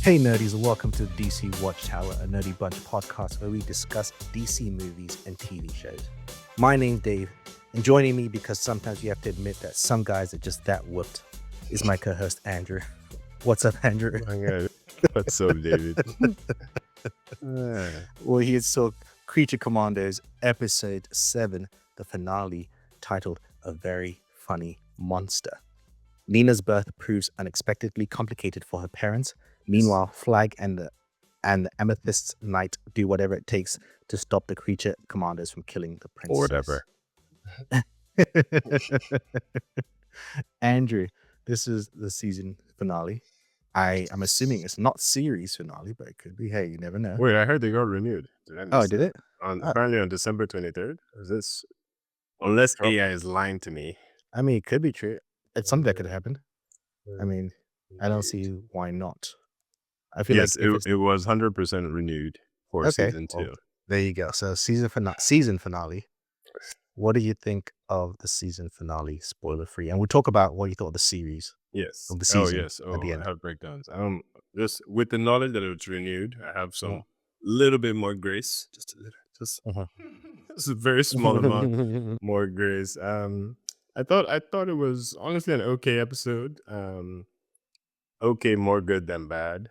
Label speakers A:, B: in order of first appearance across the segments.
A: Hey nerdies, and welcome to DC Watchtower, a nerdy bunch podcast where we discuss DC movies and TV shows. My name's Dave, and joining me, because sometimes you have to admit that some guys are just that whooped, is my co-host Andrew. What's up, Andrew?
B: What's up, David?
A: Well, here's so Creature Commandos Episode 7, the finale, titled A Very Funny Monster. Nina's birth proves unexpectedly complicated for her parents. Meanwhile, Flag and the Amethyst Knight do whatever it takes to stop the Creature Commandos from killing the princess.
B: Or whatever.
A: Andrew, this is the season finale. I'm assuming it's not series finale, but it could be. Hey, you never know.
B: Wait, I heard they got renewed.
A: Did it?
B: Apparently on December 23rd. Is this? Unless AI is lying to me.
A: I mean, it could be true. It's something that could happen. I mean, I don't see why not. I feel
B: yes,
A: like
B: it was 100% renewed for season 2.
A: Well, there you go. So season finale. What do you think of the season finale? Spoiler free, and we'll talk about what you thought of the series.
B: Yes.
A: Of the season.
B: At the end. I have breakdowns. Just with the knowledge that it's renewed, I have some little bit more grace. Just a little. Just a very small amount more grace. I thought it was honestly an okay episode. Okay, more good than bad.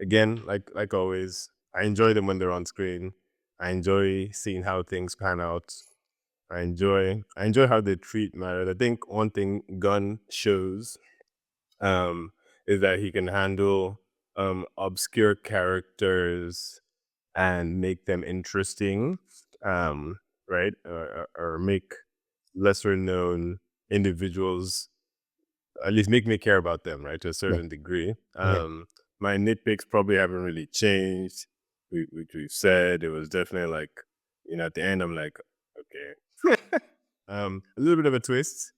B: Again, like always, I enjoy them when they're on screen. I enjoy seeing how things pan out. I enjoy how they treat matters. I think one thing Gunn shows is that he can handle obscure characters and make them interesting, right? Or make lesser known individuals, at least make me care about them, right, to a certain degree. My nitpicks probably haven't really changed. Which we've said, it was definitely like, at the end I'm like, okay. A little bit of a twist.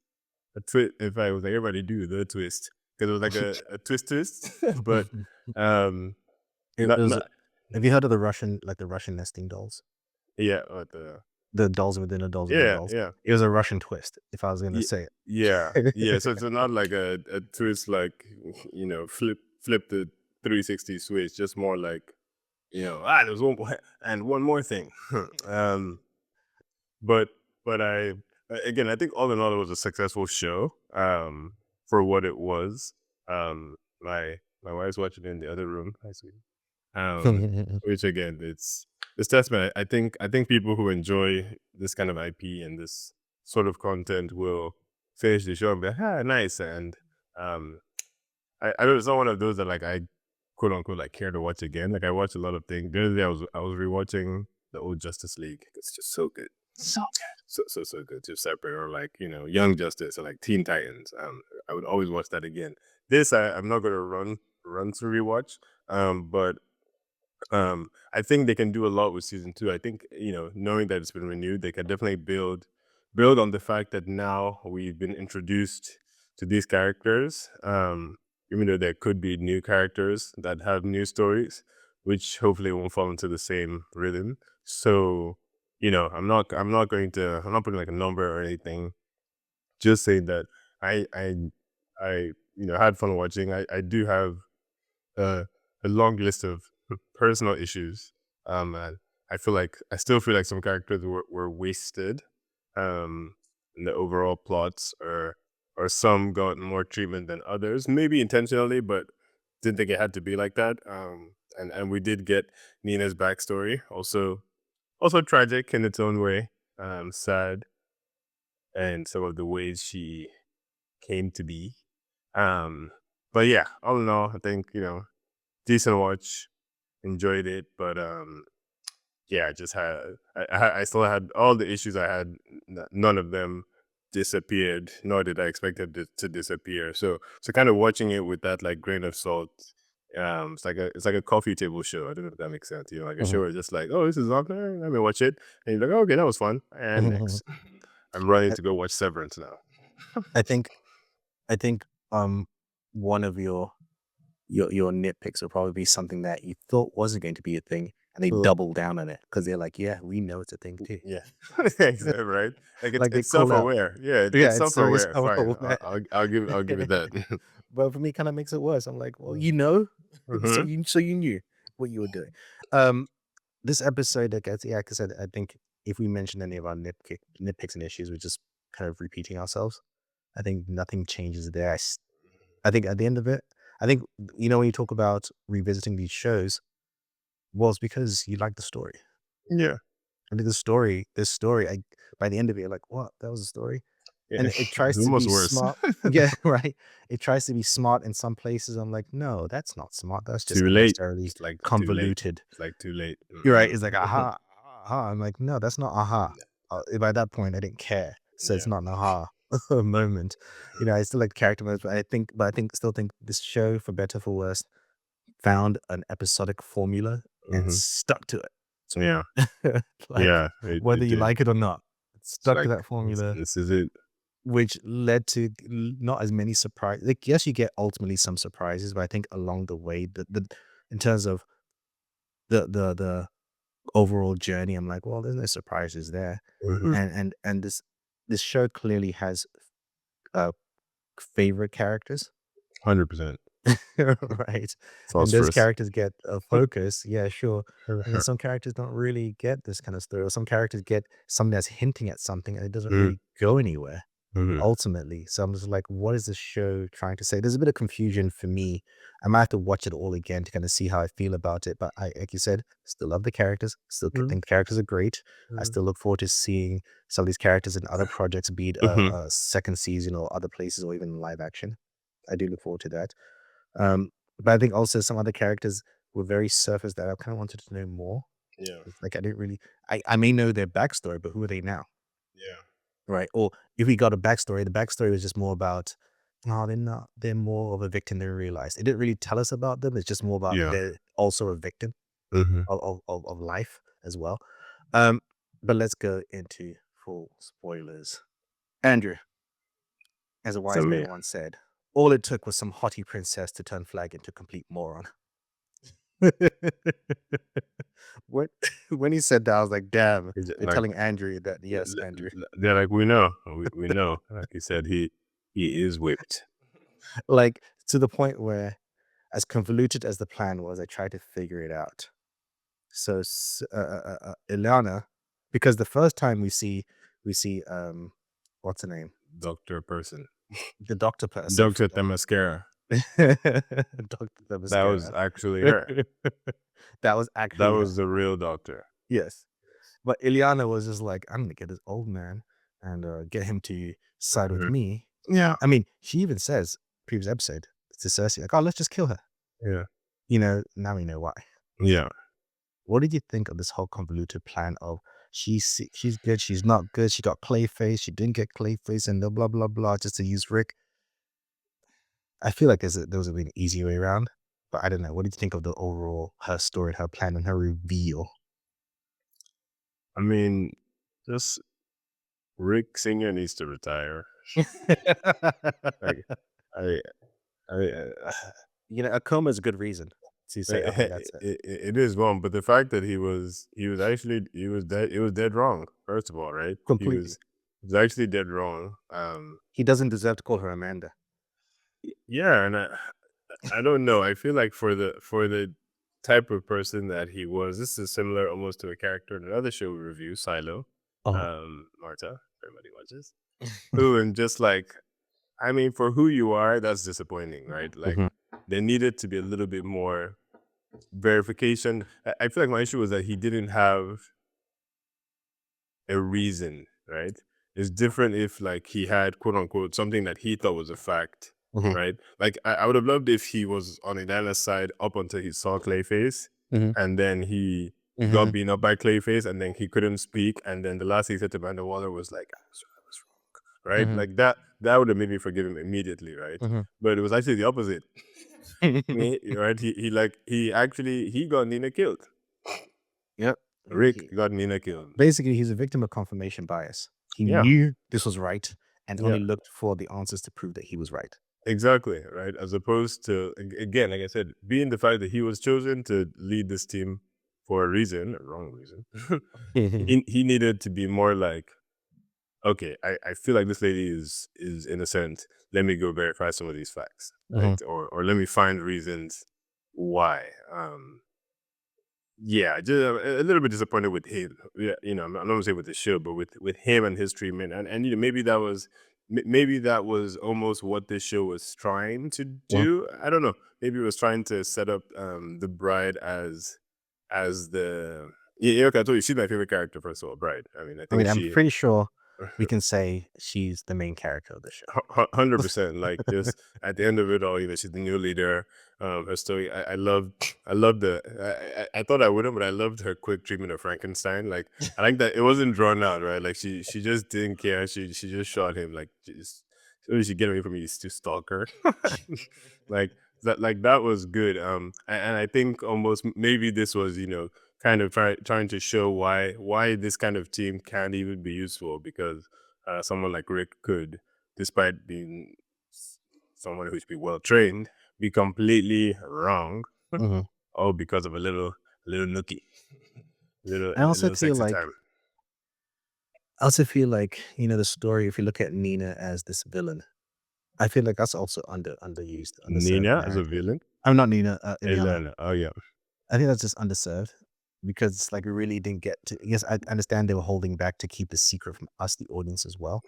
B: If I was like, everybody do the twist, because it was like a twist, but
A: have you heard of the Russian nesting dolls?
B: Yeah,
A: the dolls within the dolls within the dolls.
B: Yeah.
A: It was a Russian twist, if I was going to say it.
B: Yeah. So it's not like a twist, like, flip the 360 switch, just more like, there's one more thing. But I think all in all, it was a successful show for what it was. My wife's watching it in the other room. Hi, sweetie. Which again, it's testament. I think people who enjoy this kind of IP and this sort of content will finish the show and be like, nice. And I don't. It's not one of those that like I quote unquote like care to watch again. Like I watch a lot of things. The other day I was rewatching the old Justice League. It's just so good. So good. So good. Just separate, or like Young Justice or like Teen Titans. I would always watch that again. This I'm not gonna run to rewatch. But I think they can do a lot with season 2. I think knowing that it's been renewed, they can definitely build on the fact that now we've been introduced to these characters. Even though there could be new characters that have new stories, which hopefully won't fall into the same rhythm. So, I'm not putting like a number or anything. Just saying that I had fun watching. I do have a long list of personal issues. And I still feel like some characters were wasted in the overall plots, or some got more treatment than others, maybe intentionally, but didn't think it had to be like that. And we did get Nina's backstory, also tragic in its own way, sad, and some of the ways she came to be. But yeah, all in all, I think decent watch, enjoyed it, but I just had I still had all the issues I had. None of them disappeared, nor did I expect it to disappear. So kind of watching it with that like grain of salt. It's like a coffee table show. I don't know if that makes sense. Like a show where just like, oh, this is on there, let me watch it, and you're like, oh, okay, that was fun. And next, I'm running to go watch Severance now.
A: I think one of your nitpicks will probably be something that you thought wasn't going to be a thing, and they double down on it because they're like, yeah, we know it's a thing too.
B: Yeah. Exactly, right? Like it's self-aware. It's self-aware. Fine. I'll give it that.
A: But for me, it kind of makes it worse. I'm like, well, So you knew what you were doing. Um, this episode, like I said, I think if we mention any of our nitpicks and issues, we're just kind of repeating ourselves. I think nothing changes there. I think at the end of it, I think when you talk about revisiting these shows, well, it's because you like the story.
B: Yeah.
A: I think this story, by the end of it, you're like, what? That was a story,
B: Yeah.
A: and it tries
B: It's
A: to be
B: almost worse.
A: smart. Yeah, right. It tries to be smart in some places. I'm like, no, that's not smart. That's just
B: Too late.
A: unnecessarily
B: It's like too late.
A: convoluted.
B: It's like too late.
A: You're right. It's like aha, aha. I'm like, no, that's not aha. By that point, I didn't care. So it's
B: Yeah.
A: not an aha moment. I still like character moments, but I think still think this show, for better for worse, found an episodic formula and
B: Mhm.
A: stuck to
B: Yeah.
A: it. Like
B: Yeah.
A: whether
B: It
A: you
B: did.
A: like it or not, it
B: It's
A: stuck to
B: like
A: that formula,
B: this is it.
A: which led to not as many surprises. Like, yes, you get ultimately some surprises, but I think along the way, the in terms of the overall journey, I'm like, well, there's no surprises there.
B: Mhm.
A: And this show clearly has uh favorite characters.
B: 100%.
A: Right, and those
B: Phosphorus.
A: characters get a focus, yeah, sure, and then some characters don't really get this kind of story, or some characters get something that's hinting at something, and it doesn't
B: Mhm.
A: really go anywhere
B: Mhm.
A: ultimately. So I'm just like, what is this show trying to say? There's a bit of confusion for me. I might have to watch it all again to kind of see how I feel about it. But like you said, still love the characters. Still
B: Mhm.
A: think the characters are great. I
B: Mhm.
A: still look forward to seeing some of these characters in other projects, be it
B: Mhm.
A: a second season or other places, or even live action. I do look forward to that. Um, but I think also some other characters were very surface that I kind of wanted to know more.
B: Yeah.
A: It's like I didn't really. I may know their backstory, but who are they now?
B: Yeah.
A: Right. Or if we got a backstory, the backstory was just more about, oh, they're not, they're more of a victim than we realized. It didn't really tell us about them. It's just more about
B: Yeah.
A: they're also a victim
B: Mhm.
A: of life as well. Um, but let's go into full spoilers. Andrew, as a
B: So
A: wise
B: me.
A: man once said, all it took was some haughty princess to turn Flag into complete moron. When when he said that, I was like, damn,
B: Is it
A: they're
B: like
A: telling Andrew that, yes, Andrew.
B: they're like, we know. We know. Like you said, he is whipped.
A: Like to the point where, as convoluted as the plan was, I tried to figure it out. So Ileana, because the first time we see what's her name,
B: Doctor person.
A: the doctor person,
B: Doctor Themyscira.
A: Doctor the
B: That was
A: mascara.
B: actually her.
A: That was
B: That
A: actually her.
B: was the real doctor.
A: Yes, but Ileana was just like, I'm gonna get this old man and get him to side with
B: Mhm.
A: me.
B: Yeah.
A: I mean, she even says previous episode to Cersei, like, oh, let's just kill her.
B: Yeah.
A: Now we know why.
B: Yeah.
A: What did you think of this whole convoluted plan of she's good, she's not good, she got Clayface, she didn't get Clayface, and blah blah blah just to use Rick? I feel like there was an easy way around, but I don't know. What did you think of the overall her story, her plan, and her reveal?
B: I mean, just Rick Singer needs to retire. Like, I, I,
A: A coma is a good reason to say, okay, that's it.
B: it is wrong, but the fact that he was actually he was dead wrong. First of all, right?
A: Completely.
B: He was actually dead wrong.
A: He doesn't deserve to call her Amanda.
B: Yeah, and I don't know. I feel like for the type of person that he was, this is similar almost to a character in another show we review, Silo.
A: Oh.
B: Marta, everybody watches. Ooh, and just like, I mean, for who you are, that's disappointing, right? Like,
A: Mhm,
B: there needed to be a little bit more verification. I feel like my issue was that he didn't have a reason, right? It's different if like he had quote unquote something that he thought was a fact,
A: mhm,
B: right? Like I would have loved if he was on Idana's side up until he saw Clayface,
A: mhm,
B: and then he got
A: mhm,
B: beaten up by Clayface, and then he couldn't speak, and then the last he said to Amanda Waller was like, I was wrong, right?
A: mhm,
B: Like that would have made me forgive him immediately, right?
A: mhm.
B: But it was actually the opposite. Right? He actually he got Nina killed.
A: Yep.
B: Rick got Nina killed.
A: Basically, he's a victim of confirmation bias. He
B: Yeah.
A: knew this was right and
B: Yeah.
A: only looked for the answers to prove that he was right.
B: Exactly, right? As opposed to, again, like I said, being the fact that he was chosen to lead this team for a reason, a wrong reason, he needed to be more like, okay, I feel like this lady is innocent. Let me go verify some of these facts,
A: Mhm,
B: right? Or let me find reasons why. Yeah, just a little bit disappointed with him. Yeah, I'm not gonna say with the show, but with him and his treatment, and maybe that was maybe that was almost what this show was trying to
A: Well,
B: do. I don't know. Maybe it was trying to set up the bride as the yeah. Okay, I told you she's my favorite character. First of all, bride. I mean, I
A: I
B: think
A: mean, I'm
B: she
A: pretty sure we can say she's the main character of the show.
B: 100%. Like just at the end of it all, she's the new leader. Her story, I loved I thought I wouldn't, but I loved her quick treatment of Frankenstein. Like I like that it wasn't drawn out, right? Like she just didn't care. She just shot him. Like just so she get away from me to stalk her. like that was good. And I think almost maybe this was kind of trying to show why this kind of team can't even be useful because someone like Rick could, despite being someone who should be well trained, be completely wrong,
A: Mhm.
B: all because of a little nookie,
A: I
B: a
A: also
B: little
A: feel
B: sexy
A: like
B: time.
A: the story, if you look at Nina as this villain, I feel like that's also underused, underserved
B: Nina as a
A: narrative.
B: villain,
A: I'm not Nina, Ileana.
B: Elena. Oh yeah,
A: I think that's just underserved because it's like we really didn't get to. Yes, I understand they were holding back to keep the secret from us, the audience, as well.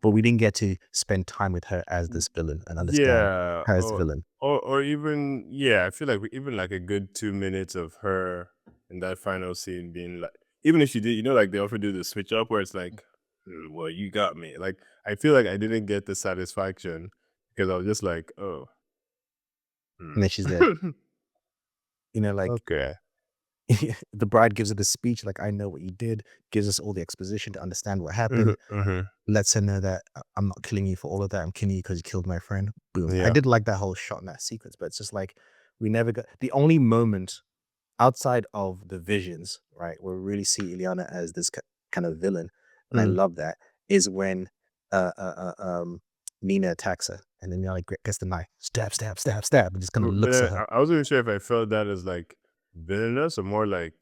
A: But we didn't get to spend time with her as this villain and understand
B: yeah,
A: her as the villain.
B: or even yeah. I feel like even like a good 2 minutes of her in that final scene being like, even if she did, like they often do the switch up where it's like, well, you got me. Like I feel like I didn't get the satisfaction because I was just like, oh,
A: And then she's dead.
B: hmm.
A: Like
B: Okay.
A: the bride gives her the speech, like, I know what you did, gives us all the exposition to understand what happened,
B: Mhm, mhm.
A: lets her know that I'm not killing you for all of that. I'm killing you because you killed my friend. Boom. I
B: Yeah.
A: did like that whole shot in that sequence, but it's just like we never got the only moment outside of the visions, right, where we really see Ileana as this kind of villain, and I
B: Mhm.
A: love that, is when Nina attacks her, and then Ileana gets the knife, stab, stab, stab, stab, and just kind of
B: But
A: looks at her.
B: I wasn't even sure if I felt that as like villainous or more like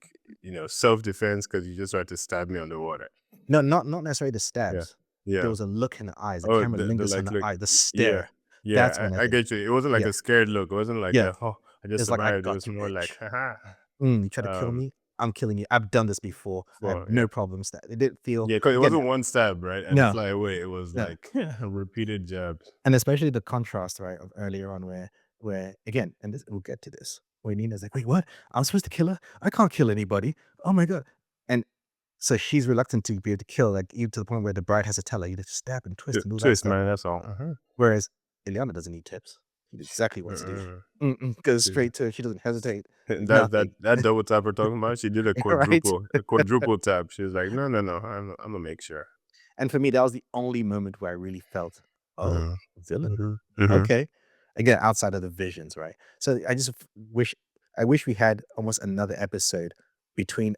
B: self defense because you just tried to stab me underwater.
A: No, not necessarily the
B: Yeah.
A: stabs. There
B: Yeah.
A: was a look in the eyes. The
B: Oh,
A: camera
B: the
A: lingers on
B: like
A: the
B: look.
A: eye, the
B: Yeah.
A: stare. That's
B: Yeah.
A: when I
B: I
A: think,
B: get you. It wasn't like
A: yeah,
B: a scared look. It wasn't like
A: yeah.
B: I just
A: It's like I
B: survived. It
A: got
B: was
A: you,
B: more like
A: bitch.
B: haha.
A: You try to kill
B: Um.
A: me? I'm killing you. I've done this before. I have
B: For yeah.
A: no problems. That it didn't feel
B: Yeah, because it
A: again.
B: wasn't one stab, right? And
A: No,
B: fly away. It was
A: no.
B: like repeated jabs.
A: And especially the contrast, right, of earlier on where again, and this we'll get to this, where Nina's like, "Wait, what? I'm supposed to kill her? I can't kill anybody. Oh my god." And so she's reluctant to be able to kill, like even to the point where the bride has to tell her, you just stab and twist and do that
B: Twist,
A: stuff.
B: man. That's all. Uh-huh.
A: Whereas Ileana doesn't need tips. She knows exactly what to do. Goes straight to it. She doesn't hesitate. Nothing.
B: That double tap we're talking about, she did
A: Right?
B: a quadruple tap. She was like, no, no, no, I'm gonna make sure.
A: And for me, that was the only moment where I really felt, oh,
B: Mhm,
A: villain.
B: mhm, mhm.
A: Okay. Again, outside of the visions, right? So wish I wish we had almost another episode between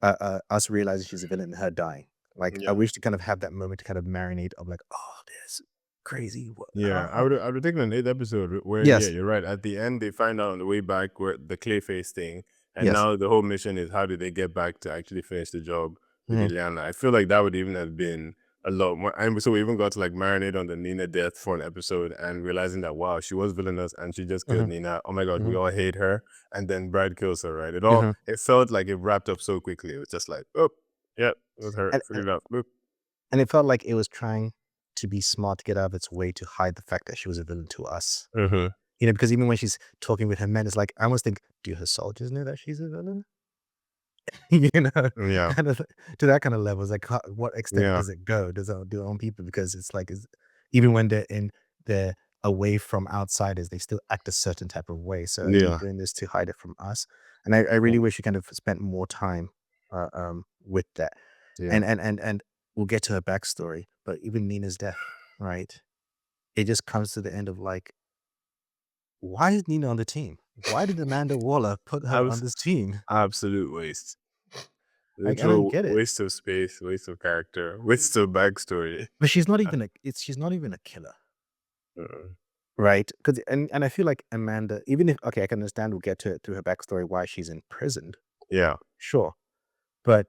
A: us realizing she's a villain and her dying. Like I
B: Yeah,
A: wish to kind of have that moment to kind of marinate of like, oh, this crazy.
B: yeah. I would take an eighth episode where yeah,
A: Yes,
B: you're right. At the end, they find out on the way back where the Clayface thing, and
A: yes.
B: now the whole mission is how do they get back to actually finish the job with
A: Mhm,
B: Ileana. I feel like that would even have been a lot more. And so we even got to like marinate on the Nina death for an episode and realizing that wow, she was villainous and she just killed
A: mhm,
B: Nina. Oh my god, we
A: mhm,
B: all hate her. And then Brad kills her. Right?
A: mhm.
B: It felt like it wrapped up so quickly. It was just like, oh, yep, it was her.
A: And, and
B: Figured it out. Boop.
A: and it felt like it was trying to be smart to get out of its way to hide the fact that she was a villain to us.
B: Mhm.
A: Because even when she's talking with her men, it's like I almost think, do her soldiers know that she's a villain? you know,
B: Yeah.
A: kind of to that kind of level. It's like, what extent
B: Yeah.
A: does it go? Does it do it on people? Because it's like, even when they're away from outsiders, they still act a certain type of way. So are you
B: Yeah.
A: doing this to hide it from us? And I really wish you kind of spent more time with that.
B: Yeah.
A: And we'll get to her backstory. But even Nina's death, right? It just comes to the end of like, why is Nina on the team? Why did Amanda Waller put her on
B: Abs-
A: this team?
B: absolute waste.
A: Like, I don't
B: Literal
A: get it.
B: waste of space, waste of character, waste of backstory.
A: But she's not even a killer,
B: Uh,
A: right? Because and I feel like Amanda, even if okay, I can understand we'll get to it through her backstory why she's imprisoned,
B: yeah.
A: sure. But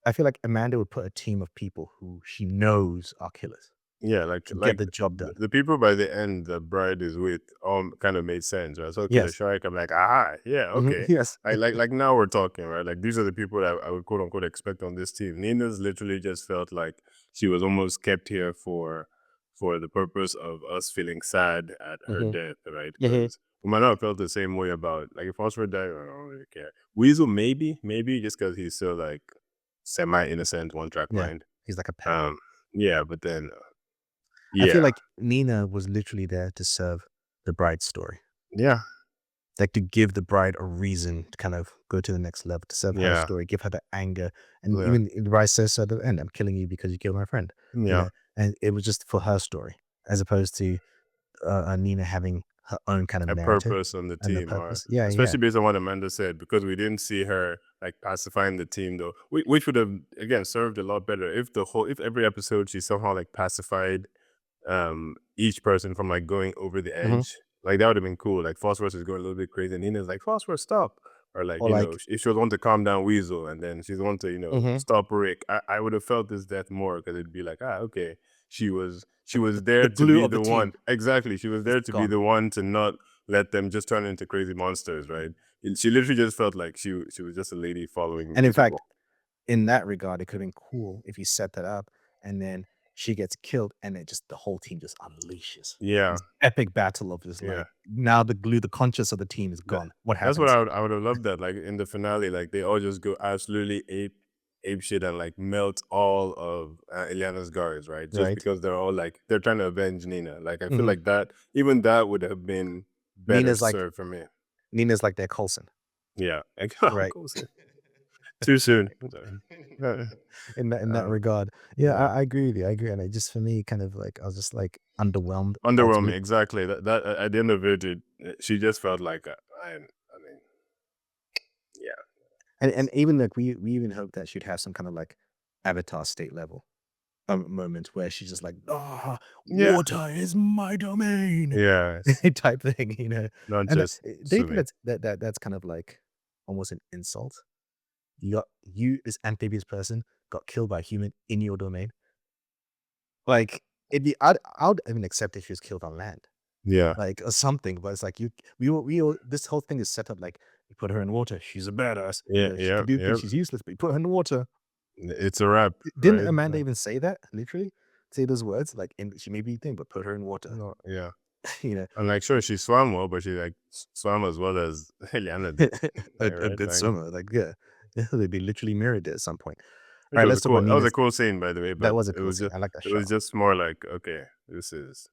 A: I feel like Amanda would put a team of people who she knows are killers.
B: Yeah,
A: to get
B: like
A: the job done.
B: the people by the end the bride is with all kind of made sense, right? So Killer
A: Yes.
B: Shark, I'm like, ah, yeah, okay.
A: Yes.
B: Like now we're talking, right? Like these are the people that I would quote unquote expect on this team. Nina's literally just felt like she was almost kept here for the purpose of us feeling sad at her
A: Mhm.
B: death, right?
A: Mhm.
B: Because we might not have felt the same way about like if Phosphor died, I don't really care. Weasel maybe just because he's still like semi innocent, one track
A: Yeah.
B: mind.
A: He's like a pet.
B: Um, yeah, but then
A: I feel
B: yeah,
A: like Nina was literally there to serve the bride's story.
B: yeah,
A: Like to give the bride a reason to kind of go to the next level, to serve her
B: yeah,
A: story, give her the anger. And
B: yeah,
A: even the bride says at the end, I'm killing you because you killed my friend. You
B: yeah.
A: know, and it was just for her story, as opposed to Nina having her own kind of
B: A
A: narrative
B: purpose on the
A: and the
B: team, or
A: purpose. Yeah, yeah.
B: especially based on what Amanda said, because we didn't see her like pacifying the team though, which would have again served a lot better if every episode she somehow like pacified each person from like going over the
A: Hmm.
B: edge. Like that would have been cool. Like Phosphorus is going a little bit crazy and Nina's like, Phosphorus, stop. Or like,
A: Or like,
B: if she was one to calm down Weasel and then she's one to,
A: hmm,
B: stop Rick. I would have felt this death more because it'd be like, okay. She was there
A: the
B: to
A: glue
B: be
A: of the
B: the one.
A: team
B: Exactly. She was
A: is
B: there to be
A: gone.
B: the one to not let them just turn into crazy monsters, right? And she literally just felt like she was just a lady following
A: And in fact,
B: people.
A: in that regard, it could have been cool if you set that up and then she gets killed and it just the whole team just unleashes
B: Yeah.
A: this epic battle of just
B: Yeah.
A: like now the glue, the conscience of the team is
B: That
A: gone. What
B: that's what
A: happens?
B: I would have loved that, like, in the finale, like, they all just go absolutely ape shit and, like, melt all of, Ileana's guards, right? Just
A: Right?
B: because they're all, like they're trying to avenge Nina. Like, I feel
A: Hmm.
B: like that even that would have been better
A: Nina's like
B: served for me.
A: Nina's like their Coulson,
B: Yeah. Like,
A: right?
B: Coulson. Too soon. I'm sorry.
A: In that
B: Um,
A: regard, yeah,
B: yeah.
A: I agree with you. I agree, and it just for me, kind of like I was just like underwhelmed
B: Underwhelming,
A: ultimately,
B: exactly. That at the end of it, she just felt like, I mean, yeah.
A: and even like we even hoped that she'd have some kind of like Avatar state level moment where she's just like, "Ah,
B: Yeah.
A: water is my domain,"
B: Yes.
A: type thing, you know?
B: Not
A: And,
B: just
A: do you think
B: swimming.
A: that's kind of like almost an insult? You, this amphibious person, got killed by a human in your domain? Like, I'd even accept if she was killed on land,
B: Yeah.
A: like, or something, but it's like we all this whole thing is set up like, you put her in water, she's a badass,
B: Yeah,
A: she
B: yeah,
A: can do things,
B: yeah.
A: she's useless, but you put her in the water.
B: It's a wrap,
A: Didn't
B: right?
A: Amanda
B: Like,
A: even say that? Literally? Say those words? Like, in she may be a thing, but put her in water,
B: no, yeah.
A: you know?
B: I'm like, sure, she swam well, but she like swam as well as Eliana did,
A: A
B: like,
A: a
B: right?
A: good
B: Like,
A: swimmer, like, yeah. Yeah, they'd be literally mirrored at some point.
B: which
A: Alright,
B: was
A: let's
B: a
A: talk about
B: cool. That was a
A: Nina's.
B: cool scene, by the way.
A: That
B: But
A: was a
B: it
A: cool
B: was
A: scene,
B: just,
A: I like that
B: it was
A: shot.
B: just more like, okay, this is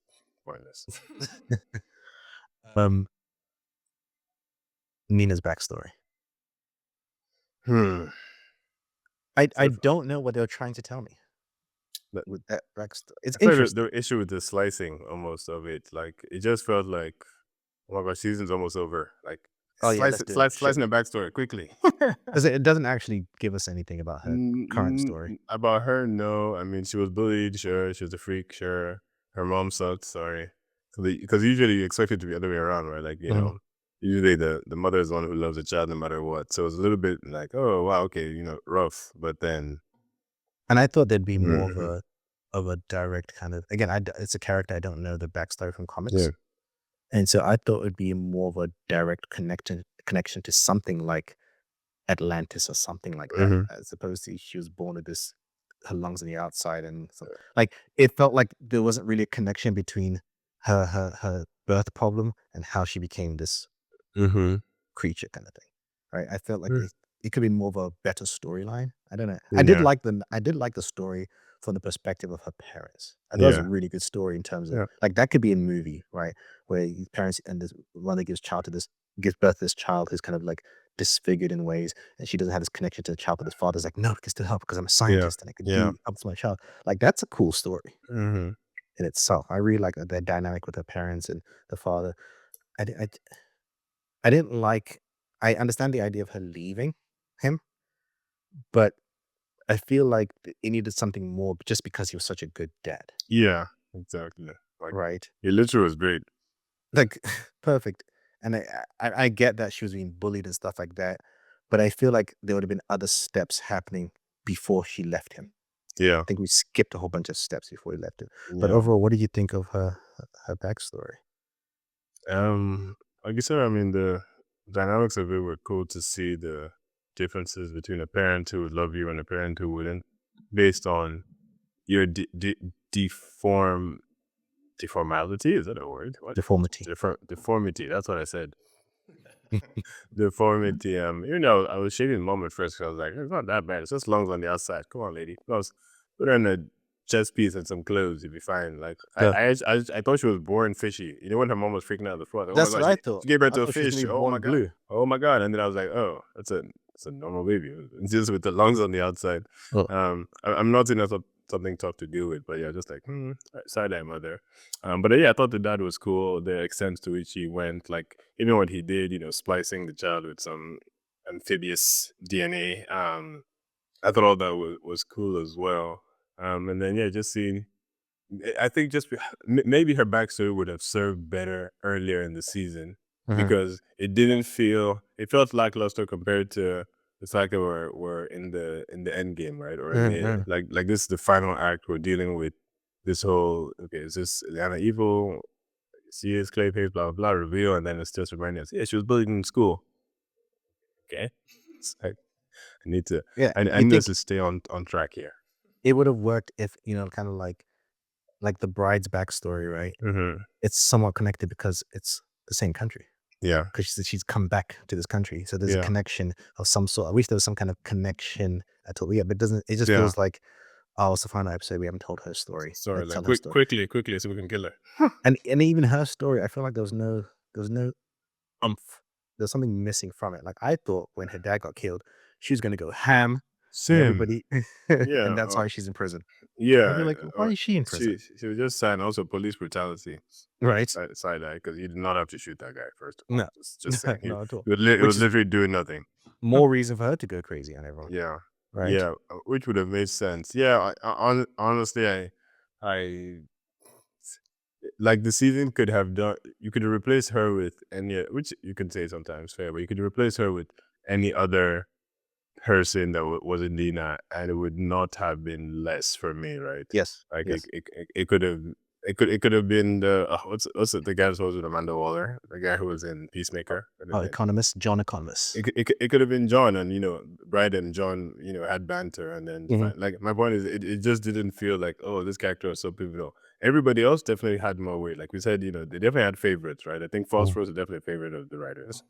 B: pointless.
A: Um, Nina's backstory.
B: Hmm.
A: I
B: So
A: don't know what they were trying to tell me
B: that,
A: with that backstory. It's
B: I feel like
A: interesting.
B: the issue with the slicing almost of it, like it just felt like, oh my gosh, season's almost over. Like
A: Oh, yeah, let's do it. Shit.
B: slicing the backstory quickly.
A: 'Cause it doesn't actually give us anything about her current story.
B: About her, no. I mean, she was bullied, sure. She was a freak, sure. Her mom sucked, sorry. Because usually you expect it to be the other way around, right? Like,
A: Mhm.
B: usually the mother is the one who loves the child no matter what. So it's a little bit like, oh, wow, okay, rough. But then,
A: And I thought there'd be more of
B: mhm,
A: a direct kind of again, it's a character I don't know the backstory from
B: yeah.
A: comics, and so I thought it'd be more of a direct connection to something like Atlantis or something like that,
B: Hmm.
A: as opposed to she was born with this her lungs on the outside and some like, it felt like there wasn't really a connection between her birth problem and how she became this
B: Hmm.
A: creature kind of thing, right? I felt like it could be more of a better storyline. I don't know.
B: Yeah.
A: I did like the story from the perspective of her parents. I thought it was a
B: Yeah.
A: really good story in terms of
B: Yeah.
A: like that could be a movie, right? Where his parents and this mother gives birth to this child who's kind of like disfigured in ways, and she doesn't have this connection to the child, but the father's like, no, it can still help because I'm a
B: Yeah.
A: scientist and I could
B: Yeah.
A: do help to my child. Like that's a cool story
B: Hmm.
A: in itself. I really like that dynamic with her parents and the father. I, di- I I didn't like I understand the idea of her leaving him, but I feel like it needed something more just because he was such a good dad,
B: Yeah. Exactly. Like,
A: right?
B: he literally was great.
A: Like, perfect. And I get that she was being bullied and stuff like that, but I feel like there would have been other steps happening before she left him.
B: Yeah.
A: I think we skipped a whole bunch of steps before we left it. But
B: Yeah.
A: overall, what do you think of her backstory?
B: Um, like you said, I mean, the dynamics of it were cool to see the differences between a parent who would love you and a parent who wouldn't, based on your deform deformality. Is that a word? What
A: Deformity.
B: deformity? That's what I said. Deformity. I was shading mom at first because I was like, it's not that bad. It's just lungs on the outside. Come on, lady. Plus, put her in a chest piece and some clothes, you'll be fine. Like
A: Yeah.
B: I thought she was born fishy. You know when her mom was freaking out at the front. Oh my
A: That's
B: god,
A: what I thought.
B: she gave birth
A: I
B: to a
A: thought she was
B: fish.
A: gonna be
B: Oh my
A: born
B: god.
A: blue.
B: Oh my god. And then I was like, oh, that's a normal baby. It's just with the lungs on the outside.
A: Oh.
B: I'm not saying that's something tough to deal with, but yeah, just like side eye mother. But yeah, I thought the dad was cool. The extent to which he went, like even what he did, splicing the child with some amphibious DNA. I thought all that was cool as well. And then yeah, just seeing. I think just maybe her backstory would have served better earlier in the season
A: Mhm.
B: because it felt lackluster compared to the fact that we're in the end game, right? Or
A: Mhm, mhm.
B: like this is the final act. We're dealing with this whole is this Liana evil? She is Clayface, blah blah blah, reveal, and then it's just reminding us, yeah, she was bullied in school. Okay, it's like I need to
A: Yeah,
B: I
A: you
B: need us
A: think
B: to stay on track here.
A: it would have worked if, kind of like the bride's backstory, right?
B: Mm-hmm.
A: It's somewhat connected because it's the same country.
B: Yeah,
A: Because she's come back to this country, so there's a
B: yeah,
A: connection of some sort. I wish there was some kind of connection at all. Yeah, but it doesn't. It just
B: yeah.
A: feels like, oh, it's the final episode. We haven't told her story.
B: Sorry,
A: Let's
B: like
A: tell her story.
B: quickly, so we can kill her.
A: And even her story, I feel like there was no umph. There's something missing from it. Like I thought when her dad got killed, she was gonna go ham and
B: Same.
A: everybody,
B: Yeah,
A: and that's why she's in prison. I'd be
B: yeah.
A: like, why is she in prison?
B: She was just saying also police brutality.
A: Right?
B: Side eye because you did not have to shoot that guy. First of all,
A: No,
B: just saying
A: not at all.
B: it
A: Which
B: was
A: is
B: literally doing nothing.
A: more reason for her to go crazy on everyone.
B: Yeah,
A: Right?
B: yeah, which would have made sense. Yeah, honestly, I like the season could have done. You could replace her with any, which you can say sometimes fair, but you could replace her with any other person that wasn't Nina, and it would not have been less for me, right?
A: Yes.
B: Like
A: Yes.
B: it could have. It could have been the what's it, the guy who was with Amanda Waller, the guy who was in Peacemaker.
A: Oh, economist, John Economist.
B: It could have been John, and Bride and John, had banter, and then
A: Mhm.
B: like my point is, it just didn't feel like, oh, this character was so pivotal. Everybody else definitely had more weight. Like we said, they definitely had favorites, right? I think
A: Mhm.
B: Phosphorus is definitely a favorite of the writers,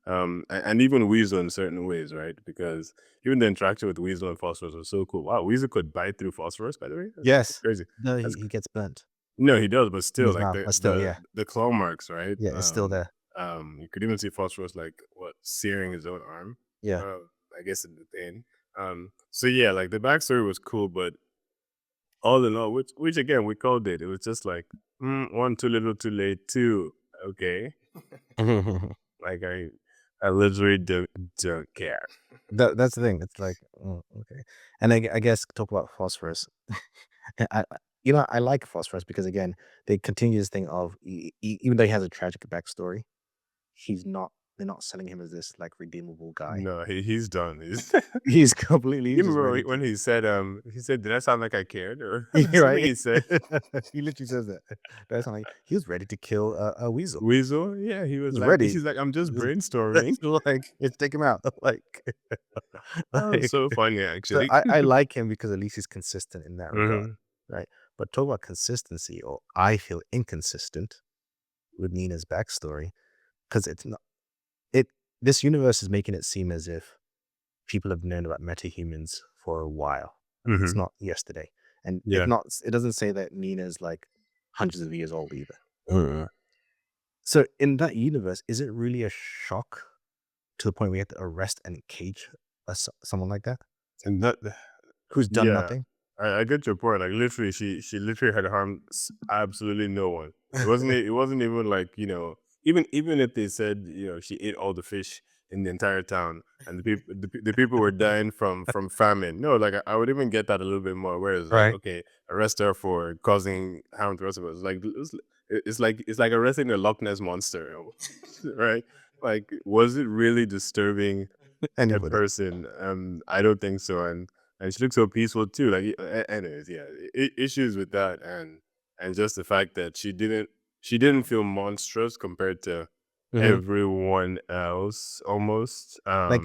B: and even Weasel in certain ways, right? Because even the interaction with Weasel and Phosphorus was so cool. Wow, Weasel could bite through Phosphorus, by the way. That's
A: Yes.
B: crazy.
A: No, he
B: That's
A: he gets burnt
B: no, he does, but
A: in
B: still,
A: his
B: like
A: mouth, but still, yeah.
B: the claw marks, right?
A: Yeah, it's still there.
B: You could even see Phosphorus like what searing his own arm.
A: Yeah.
B: Uh, I guess in the thing. So yeah, like the backstory was cool, but all in all, which again we called it. It was just like one too little, too late. Two, okay. Like I literally don't care.
A: That's the thing. It's like, oh, okay. And I guess talk about Phosphorus. I like Phosphorus because again, they continue this thing of even though he has a tragic backstory, he's not. They're not selling him as this like redeemable guy.
B: No, he's done. He's
A: He's completely
B: you
A: he's just
B: remember
A: ready to.
B: when he said, "Did I sound like I cared?" Or
A: You're
B: something
A: right.
B: he said.
A: He literally says that. That's not like he was ready to kill a weasel.
B: Weasel, yeah, he was
A: He's
B: like,
A: ready.
B: he's like, I'm just
A: Just
B: brainstorming.
A: like just take him out. Like,
B: That was
A: like
B: so funny,
A: so
B: actually.
A: I like him because at least he's consistent in that regard.
B: Mhm.
A: Right. But talk about consistency, or I feel inconsistent with Nina's backstory because it's not it this universe is making it seem as if people have known about metahumans for a while. Like it's
B: Mhm.
A: not yesterday. And it's
B: Yeah.
A: not it doesn't say that Nina's like hundreds of years old either.
B: Uh-uh.
A: So in that universe, is it really a shock to the point where you have to arrest and cage someone like that
B: And that
A: who's done
B: yeah,
A: nothing?
B: I get your point. Like literally, she literally had harmed absolutely no one. It wasn't even like even if they said she ate all the fish in the entire town and the people were dying from famine. No, like I would even get that a little bit more. Whereas like
A: Right.
B: okay, arrest her for causing harm to the rest of us. Like it's like arresting a Loch Ness monster, right? Like was it really disturbing a
A: Anybody.
B: person? I don't think so, and and she looked so peaceful too. Like, anyways, yeah, issues with that, and just the fact that she didn't feel monstrous compared to
A: Mhm.
B: everyone else almost.
A: Like,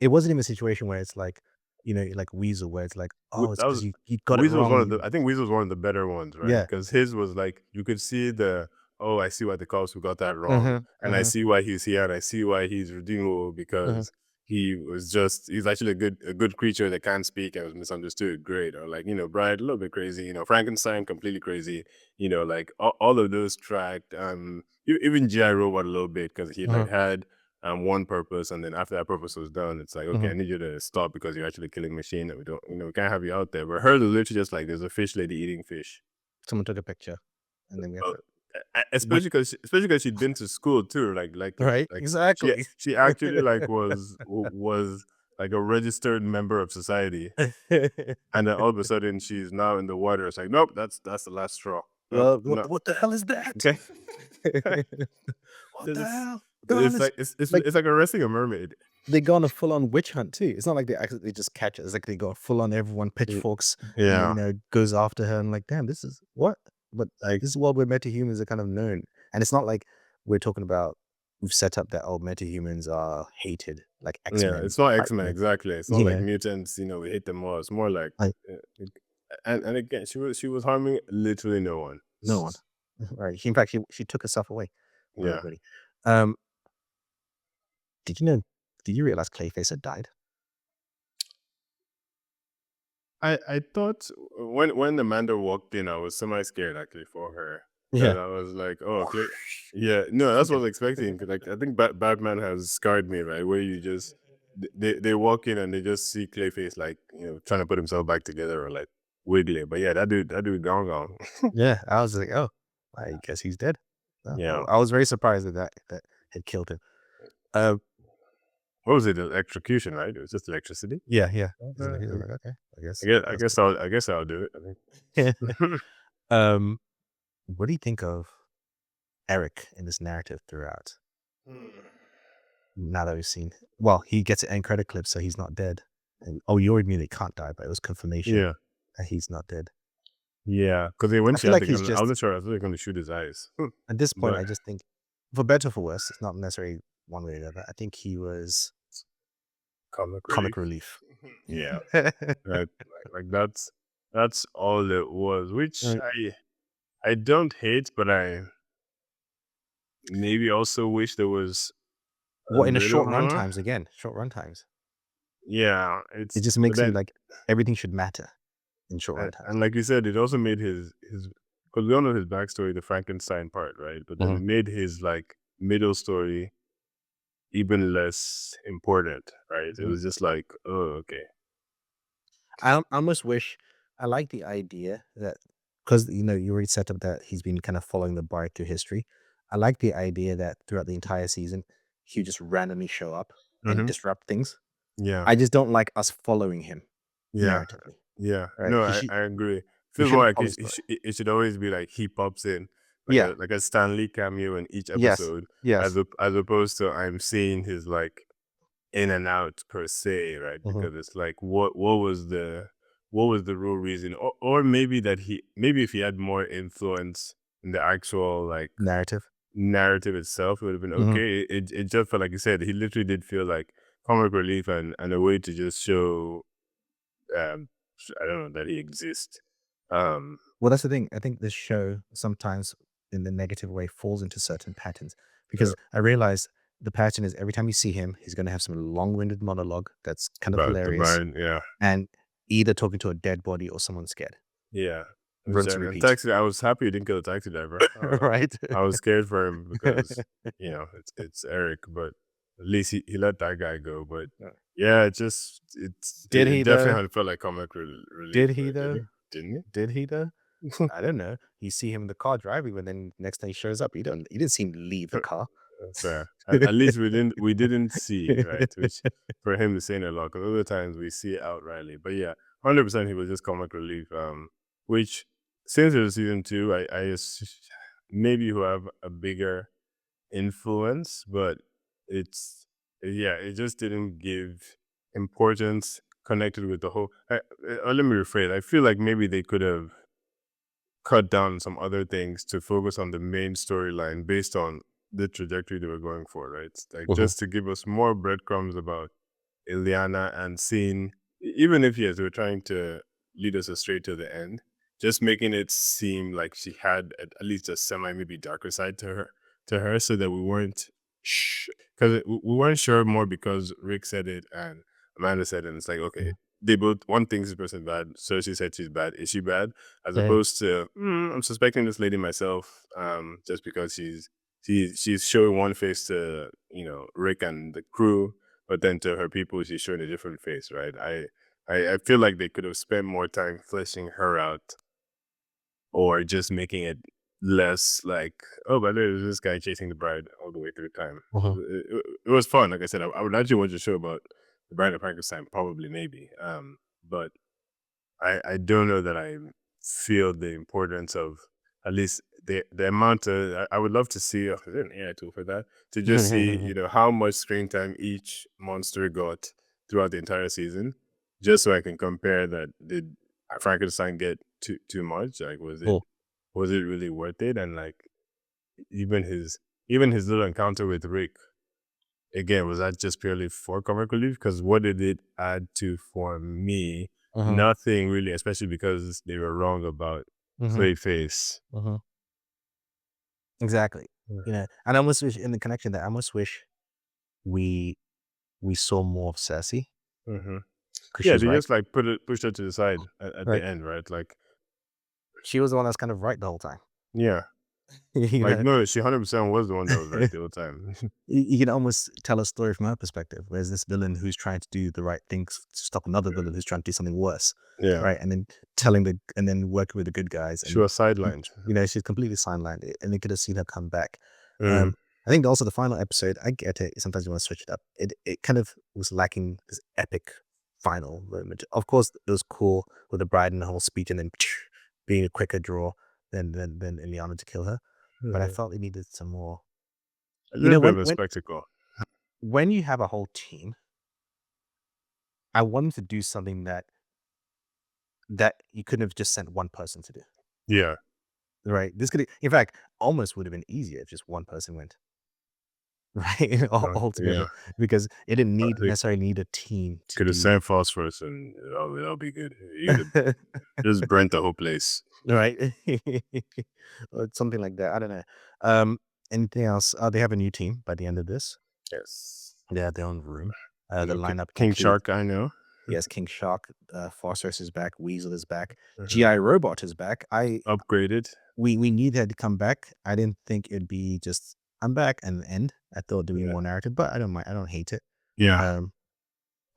A: it wasn't even a situation where it's like, like Weasel, where it's like, "Oh, it's
B: That
A: because
B: was
A: you got it
B: Weasel was
A: wrong."
B: one of the I think Weasel was one of the better ones, right?
A: Yeah.
B: Because his was like you could see oh, I see why the cops who got that wrong,
A: Uh-huh,
B: and I
A: uh-huh,
B: see why he's here, and I see why he's redeemable
A: uh-huh,
B: because he's actually a good creature that can't speak and was misunderstood. Great, or like Bride a little bit crazy, Frankenstein completely crazy, like all of those tracked. Even G.I. Robot a little bit because he like
A: uh-huh,
B: had one purpose, and then after that purpose was done, it's like, okay,
A: uh-huh.
B: I need you to stop because you're actually killing machine, and we don't, we can't have you out there. But hers was literally just like there's a fish lady eating fish.
A: Someone took a picture, and then we have
B: Uh,
A: to what
B: especially because she'd been to school too,
A: right?
B: like
A: Exactly.
B: she actually like was like a registered member of society, and then all of a sudden she's now in the water. It's like, nope, that's the last straw. No,
A: Well, what
B: no,
A: what the hell is that?
B: okay.
A: What the
B: It's
A: hell? Go on
B: it's
A: this
B: like it's
A: like
B: it's like arresting a mermaid.
A: they go on a full-on witch hunt too. It's not like they accidentally just catch it. It's like they go full on everyone
B: Y-
A: pitchforks,
B: Yeah,
A: goes after her and like, damn, this is what? But
B: like
A: this is what where metahumans are kind of known. And it's not like we're talking about we've set up that metahumans are hated like
B: yeah,
A: X-Men
B: it's not
A: type
B: X-Men
A: thing.
B: exactly. It's not like
A: Yeah.
B: mutants, we hate them all. It's more like,
A: Like
B: and again, she was harming literally no one.
A: no one. Right. In fact, she took herself away from
B: Yeah,
A: everybody. Um, did you know did you realize Clayface had died?
B: I thought when Amanda walked in, I was semi scared actually for her because
A: Yeah.
B: I was like, oh, yeah, no, that's what I was expecting. 'Cause, like I think Batman has scarred me, right? Where you just they walk in and they just see Clayface like trying to put himself back together or like wiggling. But yeah, that dude gone.
A: Yeah, I was like, "Oh, I guess he's dead."
B: Yeah.
A: I was very surprised that had killed him. Uh,
B: What was it? Electrocution, right? It was just electricity.
A: yeah, yeah.
B: Okay.
A: He's like, "Okay, I
B: I
A: guess
B: guess I
A: that's
B: guess I'll I guess I'll do it.
A: good."
B: I think.
A: Um, what do you think of Eric in this narrative throughout? Now that we've seen well, he gets an end credit clip, so he's not dead. And oh, you already knew they can't die, but it was confirmation
B: Yeah.
A: that he's not dead.
B: Yeah, because when
A: I
B: she
A: feel
B: had
A: like
B: the
A: he's
B: gun, I
A: just
B: wasn't sure. I was really going to shoot his eyes,
A: at this point,
B: but
A: I just think for better or for worse, it's not necessarily one way or the other. I think he was
B: comic
A: comic
B: relief.
A: relief.
B: Yeah, right. Like that's all it was. Which
A: Right.
B: I don't hate, but I maybe also wish there was a
A: What in a
B: little
A: short
B: more.
A: runtimes again, short runtimes.
B: Yeah,
A: It
B: it's
A: just
B: but
A: makes me
B: then
A: like everything should matter in short runtimes.
B: and like you said, it also made his because we all know his backstory, the Frankenstein part, right? But then
A: Mhm.
B: it made his like middle story even less important, right? It
A: Mhm.
B: was just like, oh, okay.
A: I almost wish I like the idea that because you already set up that he's been kind of following the bard through history. I like the idea that throughout the entire season, he would just randomly show up and
B: Hmm.
A: disrupt things.
B: Yeah.
A: I just don't like us following him
B: Yeah,
A: narratively.
B: yeah.
A: Right?
B: No,
A: He
B: I
A: should
B: I agree.
A: he
B: Feels more
A: shouldn't
B: like
A: follow the story.
B: it should always be like he pops in
A: Yeah.
B: like a Stan Lee cameo in each
A: Yes.
B: episode,
A: Yes.
B: as opposed to I'm seeing his like in and out per se, right?
A: Mhm.
B: Because it's like what was the real reason, or maybe that maybe if he had more influence in the actual like
A: Narrative.
B: narrative itself, it would have been
A: Mhm.
B: okay. It just felt like you said he literally did feel like comic relief and a way to just show um, I don't know that he exists. Um,
A: Well, that's the thing. I think this show sometimes, in the negative way, falls into certain patterns
B: uh,
A: because I realize the pattern is every time you see him, he's going to have some long-winded monologue that's kind of
B: about the
A: hilarious,
B: mind, yeah,
A: and either talking to a dead body or someone scared.
B: yeah.
A: Rinse and
B: And
A: repeat.
B: taxi, I was happy he didn't kill the taxi driver.
A: Right?
B: I was scared for him because it's Eric, but at least he let that guy go. But yeah,
A: Did
B: it
A: he though?
B: definitely felt like comic
A: Did
B: relief.
A: he
B: Right? Did
A: though?
B: he? Didn't
A: Did he though?
B: he?
A: I don't know. You see him in the car driving, but then next time he shows up, you didn't see him leave the car.
B: Fair. At least we didn't see, right? Which for him is saying a lot because other times we see it outrightly. But yeah, 100% he was just comic relief. Which since it was season two, maybe who have a bigger influence, but it's yeah, it just didn't give importance connected with the whole. Let me rephrase. I feel like maybe they could have cut down on some other things to focus on the main storyline based on the trajectory they were going for, right? Like
A: Mhm.
B: just to give us more breadcrumbs about Ileana and seeing, even if yes, they were trying to lead us astray to the end, just making it seem like she had at least a semi maybe darker side to her, so that we weren't because we weren't sure more because Rick said it and Amanda said it, and it's like okay,
A: Mhm.
B: they both one thinks this person bad, Cersei said she's bad. Is she bad? As
A: Yeah.
B: opposed to I'm suspecting this lady myself, just because she's showing one face to Rick and the crew, but then to her people she's showing a different face, right? I feel like they could have spent more time fleshing her out or just making it less like, oh, but there's this guy chasing the bride all the way through time.
A: Mhm.
B: It was fun. Like I said, I would actually watch a show about the Bride of Frankenstein, probably, maybe. But I don't know that I feel the importance of at least the amount of. I would love to see. Oh, is there an AI tool for that? To just see, how much screen time each monster got throughout the entire season, just so I can compare that. Did Frankenstein get too much? Like,
A: Cool.
B: was it really worth it? And like, even his little encounter with Rick. Again, was that just purely for comic relief? Because what did it add to for me?
A: Mhm.
B: Nothing really, especially because they were wrong about
A: Mhm.
B: Clayface.
A: Mhm. Exactly.
B: Yeah.
A: And I almost wish in the connection that I almost wish we we saw more of Cersei
B: hmm
A: because she
B: Yeah,
A: was
B: they
A: right.
B: just like pushed her to the side at the
A: Right.
B: end, right? Like,
A: She was the one that's kind of right the whole time.
B: yeah,
A: you
B: like
A: know,
B: no, she 100% was the one that was right the whole time.
A: you can almost tell a story from her perspective. Whereas this villain who's trying to do the right things to stop another villain who's trying to do something worse,
B: Yeah,
A: right? And then and then working with the good guys,
B: she
A: and
B: was sidelined.
A: she's completely sidelined, and they could have seen her come back.
B: Mm,
A: Um, I think also the final episode, I get it. Sometimes you want to switch it up. It kind of was lacking this epic final moment. Of course, it was cool with the bride and the whole speech, and then being a quicker draw than Ileana to kill her. But I
B: mhm.
A: felt it needed some more.
B: A little bit
A: When
B: of a spectacle.
A: you have a whole team, I want them to do something that you couldn't have just sent one person to do.
B: Yeah,
A: Right? This could, in fact, almost would have been easier if just one person went. Right?
B: yeah.
A: Altogether, because it didn't
B: I think
A: necessarily need a team to
B: could have
A: do.
B: sent phosphorus and that'll be good. You'd have just burnt the whole place.
A: Right? Or something like that. I don't know. Um, Anything else? They have a new team by the end of this.
B: Yes.
A: They have their own room. The
B: No,
A: lineup
B: King
A: includes,
B: Shark, I know.
A: yes, King Shark, Phosphorus is back, Weasel is back,
B: Mhm.
A: GI Robot is back.
B: Upgraded.
A: We knew that to come back. I didn't think it'd be just I'm back and end. I thought there'd be
B: Yeah.
A: more narrative, but I don't mind. I don't hate it.
B: Yeah.
A: Um,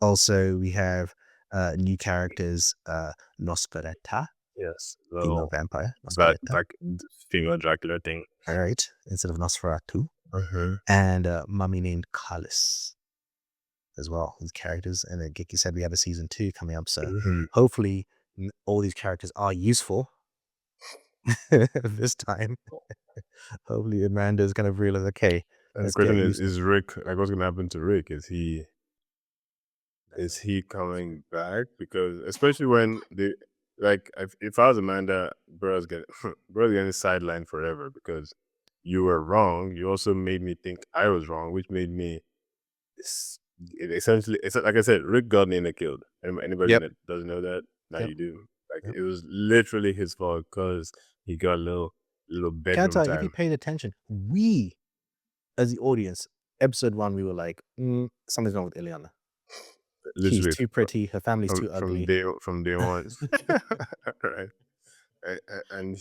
A: Also, we have new characters, Nosferata,
B: Yes.
A: female
B: Little
A: vampire,
B: that
A: Nosferata,
B: like female Dracula thing.
A: all right, instead of Nosferatu,
B: Uh-huh.
A: and a mummy named Kalis as well. These characters, and Giki said we have a season 2 coming up, so
B: Mhm.
A: hopefully all these characters are useful this time. Hopefully Amanda's kind of realize, okay,
B: And the
A: let's get
B: question
A: used to.
B: is Rick, like what's gonna happen to Rick?
A: That's
B: Is
A: it.
B: he coming back? Because especially when the like if I was Amanda, bro's getting bro's getting sidelined forever because you were wrong. You also made me think I was wrong, which made me it essentially it's like I said, Rick got Nina killed. Anybody
A: Yep,
B: that doesn't know that, now
A: yep,
B: you do. Like
A: yep.
B: it was literally his fault because he got a little
A: Can I
B: bedroom
A: tell you, if you
B: time.
A: paid attention, we as the audience, episode 1, we were like, something's wrong with Ileana. She's
B: Literally
A: too pretty. Her family's too
B: from
A: ugly.
B: day one. Right. And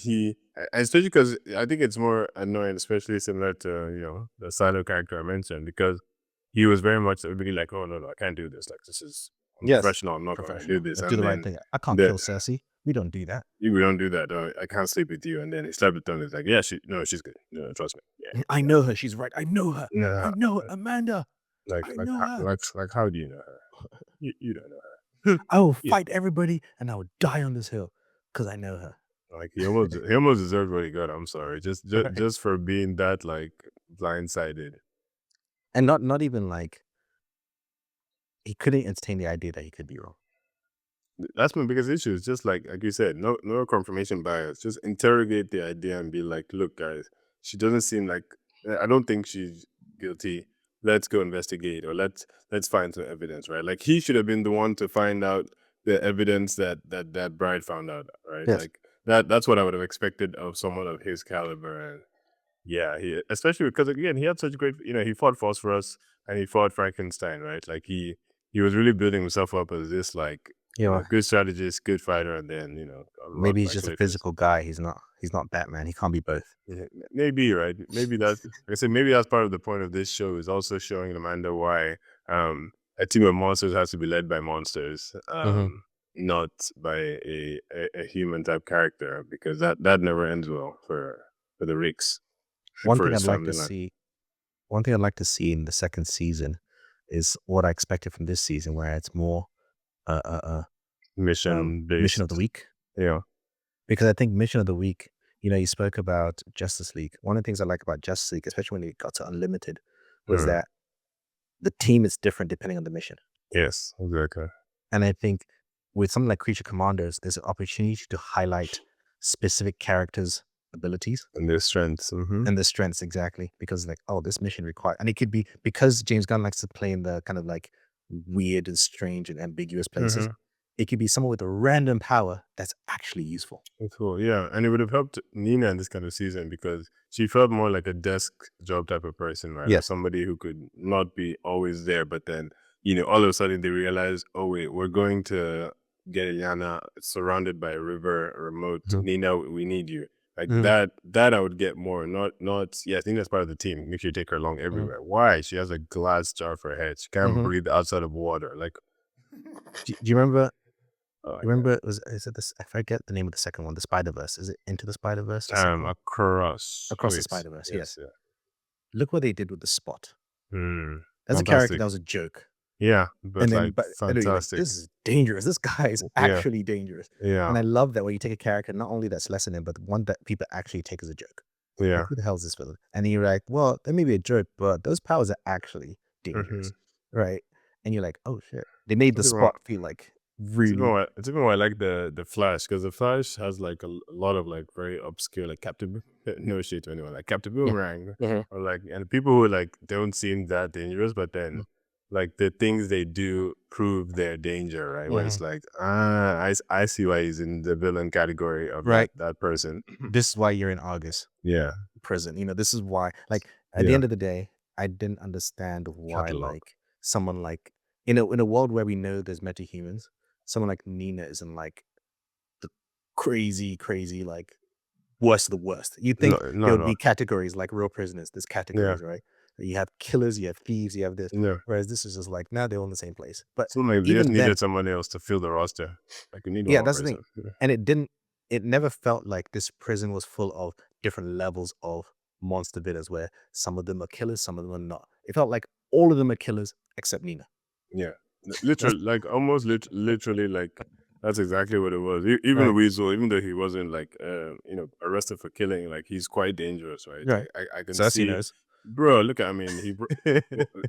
B: especially because I think it's more annoying, especially similar to the Silo character I mentioned, because he was very much really like, oh no, I can't do this. Like this is
A: Yes,
B: unprofessional. I'm not going to do
A: professional.
B: this.
A: Let's do
B: And
A: the right
B: then
A: thing. I can't
B: the
A: kill Cersei. We don't do that.
B: you don't do that. I can't sleep with you. And then he slapped the tongue. It's like, yeah, she's good. No, trust me. Yeah,
A: I know her. She's right. I know her.
B: no,
A: I know her. Amanda.
B: like
A: I
B: like
A: know
B: how,
A: her.
B: like how do you know her? You don't know her.
A: I will
B: Yeah,
A: fight everybody and I will die on this hill because I know her.
B: like he almost deserved what he got. I'm sorry, just
A: Right.
B: just for being that like blindsided.
A: And not even like he couldn't entertain the idea that he could be wrong.
B: That's my biggest issue. It's just like you said, no confirmation bias. Just interrogate the idea and be like, look, guys, she doesn't seem like I don't think she's guilty. Let's go investigate or let's find some evidence, right? Like he should have been the one to find out the evidence that bride found out, right?
A: Yes.
B: Like that's what I would have expected of someone of his caliber. And yeah, he especially because again, he had such great, he fought Phosphorus and he fought Frankenstein, right? Like he was really building himself up as this like,
A: You know,
B: good strategist, good fighter, and then, got rocked
A: maybe he's
B: by
A: just a
B: Clayface.
A: physical guy. He's not Batman. He can't be both.
B: Yeah, maybe, right? Maybe that's like I said, maybe that's part of the point of this show is also showing Amanda why a team of monsters has to be led by monsters,
A: Mhm.
B: not by a human type character, because that never ends well for the Ricks and
A: One
B: for
A: thing
B: his
A: I'd like to
B: family line.
A: see One thing I'd like to see in the second season is what I expected from this season, where it's more uh, uh, uh,
B: Mission
A: mission of the
B: based.
A: week.
B: Yeah.
A: Because I think mission of the week, you spoke about Justice League. One of the things I like about Justice League, especially when it got to Unlimited, was
B: Mm.
A: that the team is different depending on the mission.
B: Yes, exactly.
A: And I think with something like Creature Commandos, there's an opportunity to highlight specific characters' abilities
B: And their strengths. Mm-hmm.
A: and their strengths exactly. Because like, oh, this mission requires, and it could be because James Gunn likes to play in the kind of like weird and strange and ambiguous places.
B: Mm-hmm.
A: It could be someone with a random power that's actually useful.
B: Cool. Yeah, and it would have helped Nina in this kind of season because she felt more like a desk job type of person, right? Like
A: Yes.
B: somebody who could not be always there, but then all of a sudden they realize, oh wait, we're going to get Ilyana surrounded by a river, remote.
A: Mhm.
B: Nina, we need you. Like
A: Mhm.
B: that I would get more. Not yes, Nina's part of the team. Make sure you take her along
A: Mhm.
B: everywhere. Why? She has a glass jar for her head. She can't
A: Mhm.
B: breathe outside of water. Like,
A: Do you remember?
B: oh my
A: You remember? Is it this? I forget the name of the second one. The Spider Verse. Is it Into the Spider Verse? The second
B: god.
A: one,
B: Across. Oh
A: Across the
B: yes,
A: Spider Verse.
B: yes,
A: Yes.
B: yeah.
A: Look what they did with the Spot.
B: Mm,
A: That's a character
B: fantastic.
A: that was a joke.
B: Yeah,
A: And
B: but
A: then,
B: like
A: but anyway, like
B: fantastic.
A: this is dangerous. This guy is
B: Yeah,
A: actually dangerous.
B: yeah,
A: And I love that when you take a character, not only that's lessening, but one that people actually take as a joke. Like,
B: yeah.
A: who the hell is this villain? And you're like, well, that may be a joke, but those powers are actually
B: Mm-hmm.
A: dangerous, right? And you're like, oh shit. They made the
B: It's even why
A: Spot feel like really,
B: it's even why I like the Flash because the Flash has like a lot of like very obscure like Captain no shade to anyone like Captain
A: yeah.
B: Boomerang
A: Mhm.
B: or like and people who like don't seem that dangerous, but then like the things they do prove their danger, right? Where it's
A: Mhm.
B: like I see why he's in the villain category of
A: Right.
B: that person.
A: This is why you're in August
B: Yeah,
A: prison. This is why, like, at the
B: yeah.
A: end of the day, I didn't understand why,
B: Catalog.
A: like, someone like, in a world where we know there's metahumans, someone like Nina isn't like the crazy, crazy, like, worst of the worst. You'd
B: No,
A: think there
B: not at
A: would
B: all.
A: be categories like real prisoners. There's
B: Yeah,
A: categories, right? You have killers, you have thieves, you have this.
B: yeah.
A: Whereas this is just like, now they're all in the same place. But
B: So like they just
A: even then,
B: needed someone else to fill the roster. Like you need one
A: yeah,
B: more
A: that's the thing.
B: person. Yeah.
A: And it never felt like this prison was full of different levels of monster villains where some of them are killers, some of them are not. It felt like all of them are killers except Nina.
B: Yeah.
A: That's
B: Literally, like almost literally, like that's exactly what it was. Even
A: right.
B: Weasel, even though he wasn't like arrested for killing, like he's quite dangerous, right?
A: Right.
B: Like I can
A: Cersei
B: see,
A: knows.
B: bro. Look, I mean,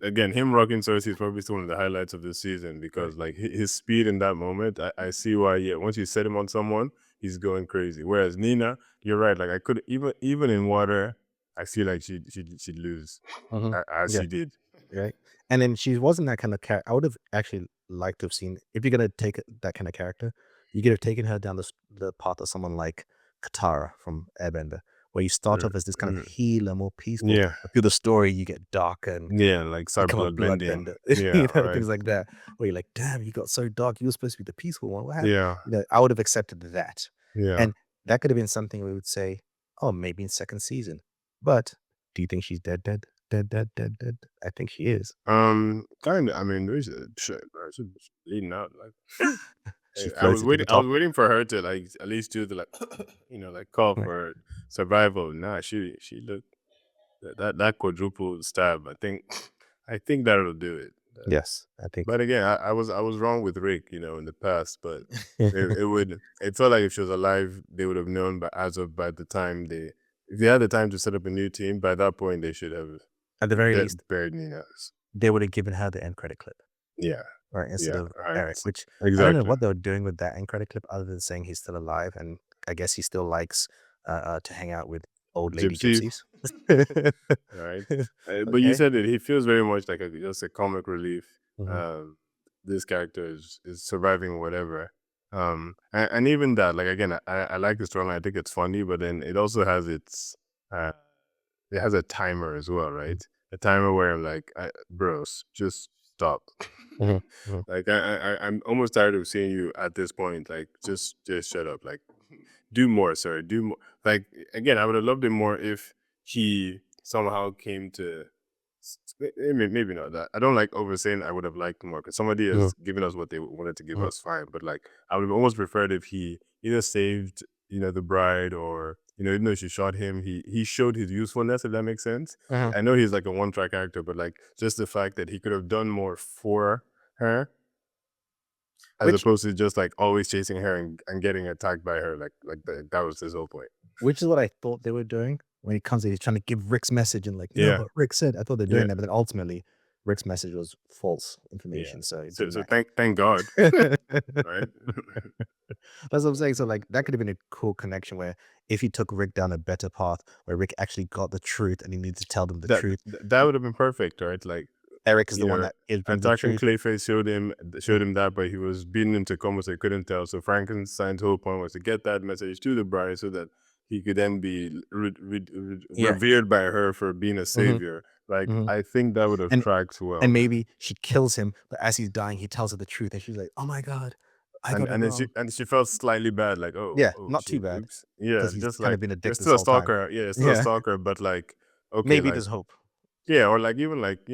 B: again him rocking Cersei is probably still one of the highlights of this season
A: Right.
B: because like his speed in that moment, I see why. Yeah, once you set him on someone, he's going crazy. Whereas Nina, you're right. Like I could even in water, I feel like she'd lose
A: Mhm.
B: as
A: Yeah.
B: she did.
A: Right. And then she wasn't that kind of character. I would have actually liked to have seen, if you're gonna take that kind of character, you could have taken her down the path of someone like Katara from Airbender, where you start
B: Mm,
A: off as this kind of
B: mm.
A: healer, more peaceful,
B: Yeah.
A: but through the story you get darker and
B: Yeah, like start
A: become a
B: blood bending.
A: bloodbender.
B: Yeah, right.
A: Things like that. Where you're like, damn, you got so dark. You were supposed to be the peaceful one. What happened?
B: Yeah,
A: I would have accepted that.
B: yeah.
A: And that could have been something we would say, oh, maybe in second season. But do you think she's dead, dead? Dead, dead, dead, dead? I think she is.
B: Kinda. I mean, there's shit, bro. She's bleeding out. Like,
A: She
B: I was
A: floated to the
B: waiting. I was
A: top.
B: waiting for her to like at least do the like, like call
A: Right.
B: for survival. Nah, she looked that quadruple stab. I think that'll do it.
A: Yes, I think.
B: But again, I was wrong with Rick, in the past. But it felt like if she was alive, they would have known. But by the time if they had the time to set up a new team, by that point they should have
A: At the very least,
B: buried Nina's.
A: they would have given her the end credit clip.
B: Yeah.
A: right, instead
B: Yeah,
A: of
B: right.
A: Eric, which I don't know
B: Exactly.
A: what they were doing with that end credit clip other than saying he's still alive, and I guess he still likes to hang out with old lady
B: Gypsies,
A: gypsies.
B: right? But you
A: Okay.
B: said it. He feels very much like just a comic relief.
A: Mhm,
B: Um, this character is surviving whatever. And even that, like again, I like the storyline. I think it's funny, but then it also has uh, it has a timer as well,
A: mhm,
B: right? A timer where I'm like, bros, just stop.
A: mhm, mhm,
B: Like I'm almost tired of seeing you at this point. Like just shut up. Like do more, sir. Do more. Like again, I would have loved it more if he somehow came to. Maybe not that. I don't like oversaying. I would have liked more because somebody
A: mhm,
B: has given us what they wanted to give
A: mhm.
B: us. Fine, but like I would have almost preferred if he either saved the bride or even though she shot him, he showed his usefulness. If that makes sense.
A: Uh-huh.
B: I know he's like a one track character, but like just the fact that he could have done more for her as
A: Which
B: opposed to just like always chasing her and getting attacked by her. That was his whole point.
A: which is what I thought they were doing when it comes to he's trying to give Rick's message and like, no,
B: Yeah,
A: but Rick said I thought they're
B: yeah,
A: doing that, but then ultimately Rick's message was false
B: yeah.
A: information, so it
B: So
A: didn't
B: so
A: matter.
B: thank God,
A: That's
B: right?
A: what I'm saying. So like that could have been a cool connection where if he took Rick down a better path where Rick actually got the truth and he needed to tell them the
B: that
A: truth.
B: that would have been perfect, right? Like
A: Eric is
B: you
A: the one
B: know,
A: that gives them the
B: attacking
A: truth.
B: Clayface showed him that, but he was beaten into coma, so he couldn't tell. So Frankenstein's whole point was to get that message to the bride, so that he could then be
A: Yeah.
B: revered by her for being a
A: Hmm.
B: savior. Like
A: Hmm.
B: I think that would have
A: And
B: tracked well.
A: and maybe she kills him, but as he's dying, he tells her the truth, and she's like, "Oh my god, I
B: And
A: got it
B: and then she
A: wrong."
B: and she felt slightly bad, like,
A: Yeah,
B: oh
A: not too
B: shit,
A: bad
B: oops. Yeah,
A: because he's
B: just
A: kind
B: like
A: of been a
B: you're
A: dick this
B: still a
A: whole time.
B: stalker. Yeah, still a
A: Yeah,
B: stalker, but like, okay,
A: maybe
B: like
A: there's hope.
B: yeah, or like even like,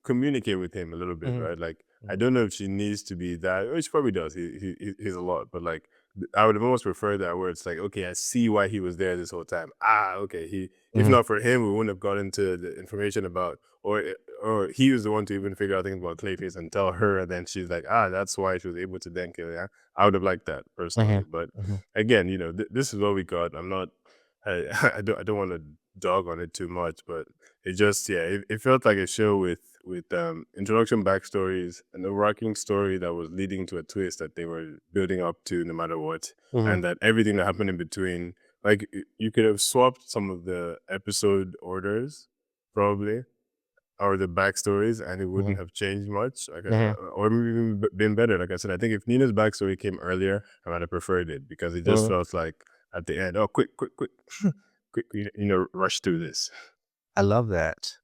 B: communicate with him a little bit,
A: Hmm.
B: right? Like I
A: Hmm.
B: don't know if she needs to be that, which probably does. He's a lot, but like I would have almost preferred that where it's like, okay, I see why he was there this whole time. Ah, okay, he if
A: Hmm.
B: not for him, we wouldn't have gotten to the information about or he was the one to even figure out things about Clayface and tell her, and then she's like, that's why she was able to then kill. Yeah, I would have liked that
A: Hmm.
B: personally, but
A: Hmm.
B: again, this is what we got. I'm not. I don't want to dog on it too much, but it just it felt like a show with introduction backstories, an overarching story that was leading to a twist that they were building up to no matter what,
A: Hmm.
B: and that everything that happened in between, like you could have swapped some of the episode orders, probably, or the backstories, and it
A: Hmm.
B: wouldn't have changed much, like,
A: Hmm.
B: or maybe even been better. Like I said, I think if Nina's backstory came earlier, I might have preferred it because it just
A: Hmm.
B: felt like at the end, oh, quick, quick, quick, quick, rush through this.
A: I love that.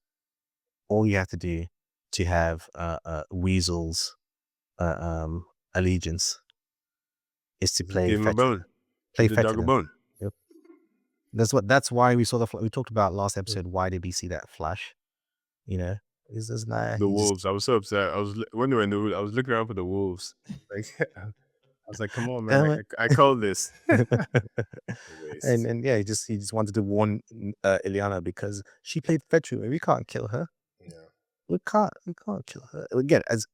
A: All you have to do to have Weasel's uh, um, allegiance is to
B: Just
A: play
B: give him a
A: fetch,
B: bone.
A: play
B: Give the
A: fetch
B: dog
A: with
B: a
A: him.
B: bone.
A: Yep. That's why we saw we talked about last
B: Mm.
A: episode. Why did we see that flash? You know, he's just nah.
B: The
A: He just
B: wolves. I was so upset. When they were in the wood, I was looking around for the wolves. Like I was like, come on, man.
A: damn
B: I called this.
A: it. and
B: Waste.
A: and yeah, he just wanted to warn Ileana because she played fetch with me. We can't kill her.
B: Yeah.
A: We can't kill her. Again, as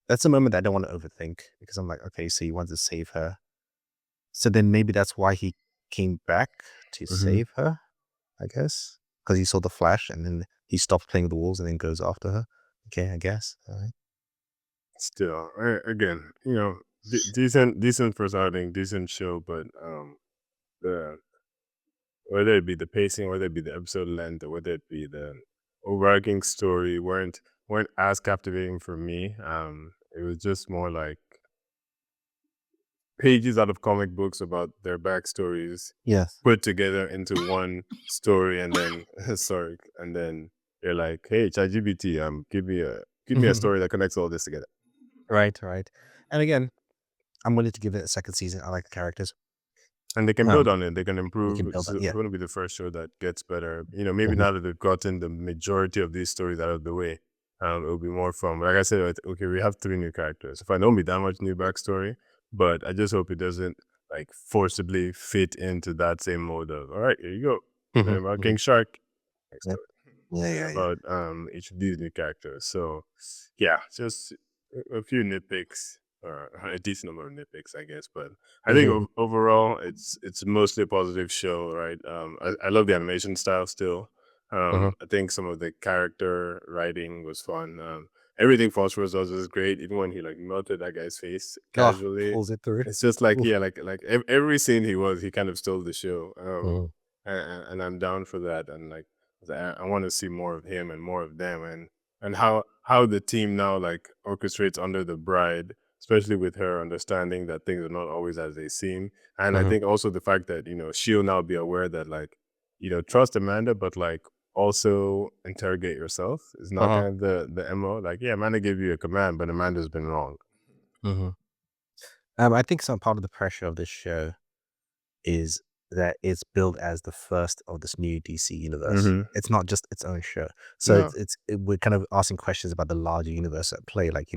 A: that's a moment that I don't want to overthink because I'm like, okay, so he wants to save her. So then maybe that's why he came back to
B: Hmm.
A: save her, I guess. Because he saw the flash and then he stops playing with the wolves and then goes after her. Okay, I guess. All right.
B: Still, again, decent first outing, decent show, but the whether it be the pacing, whether it be the episode length, or whether it be the overarching story, weren't as captivating for me. It was just more like pages out of comic books about their backstories
A: Yes.
B: put together into one story, and then sorry, and then they're like, "Hey, ChatGPT, give me a story that connects all this together."
A: Right, right. And again, I'm willing to give it a second season. I like the characters.
B: And they can build
A: Um,
B: on it. They can
A: we can
B: improve.
A: build
B: It's
A: on, yeah.
B: going to be the first show that gets better. Maybe
A: Mhm,
B: now that they've gotten the majority of these stories out of the way, it'll be more fun. But like I said, okay, we have 3 new characters. If I don't be that much new backstory, but I just hope it doesn't like forcibly fit into that same mode of, all right, here you go. Learn
A: mhm,
B: about
A: mhm.
B: King Shark. Next
A: Yep.
B: story.
A: Yeah,
B: Learn
A: yeah, yeah.
B: about each of these new characters. So yeah, just a few nitpicks or a decent number of nitpicks, I guess. But I think
A: Mhm,
B: overall, it's mostly a positive show, right? I love the animation style still.
A: mhm,
B: I think some of the character writing was fun. everything Phosphorus does is great. Even when he like melted that guy's face casually,
A: pulls it through.
B: it's just like
A: Oof.
B: every scene he kind of stole the show.
A: Mhm.
B: And I'm down for that. And like I want to see more of him and more of them, and how the team now like orchestrates under the bride, especially with her understanding that things are not always as they seem. And I
A: Mhm.
B: think also the fact that she'll now be aware that like trust Amanda, but like also interrogate yourself is not
A: Uh-huh.
B: kind of the MO. Like, yeah, Amanda gave you a command, but Amanda's been wrong.
A: Mhm. I think some part of the pressure of this show is that it's billed as the first of this new DC universe.
B: Mm-hmm.
A: It's not just its own show. So
B: No.
A: we're kind of asking questions about the larger universe at play, like,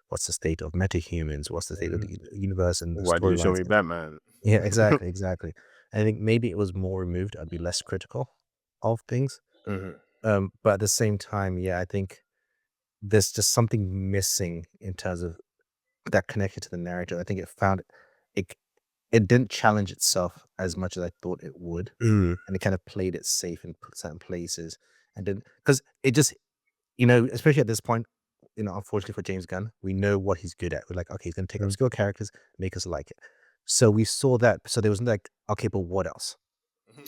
A: what's the state of metahumans? What's the state of the universe and the
B: Why did you show
A: storylines?
B: me Batman?
A: Yeah, exactly, exactly. I think maybe it was more removed, I'd be less critical of things.
B: Mm-hmm.
A: But at the same time, yeah, I think there's just something missing in terms of that connected to the narrative. I think it it didn't challenge itself as much as I thought it would,
B: Mm-hmm.
A: and it kind of played it safe in certain places, and then because it just especially at this point, unfortunately for James Gunn, we know what he's good at. We're like, okay, he's gonna take obscure characters, make us like it. So we saw that. So there was like, okay, but what else?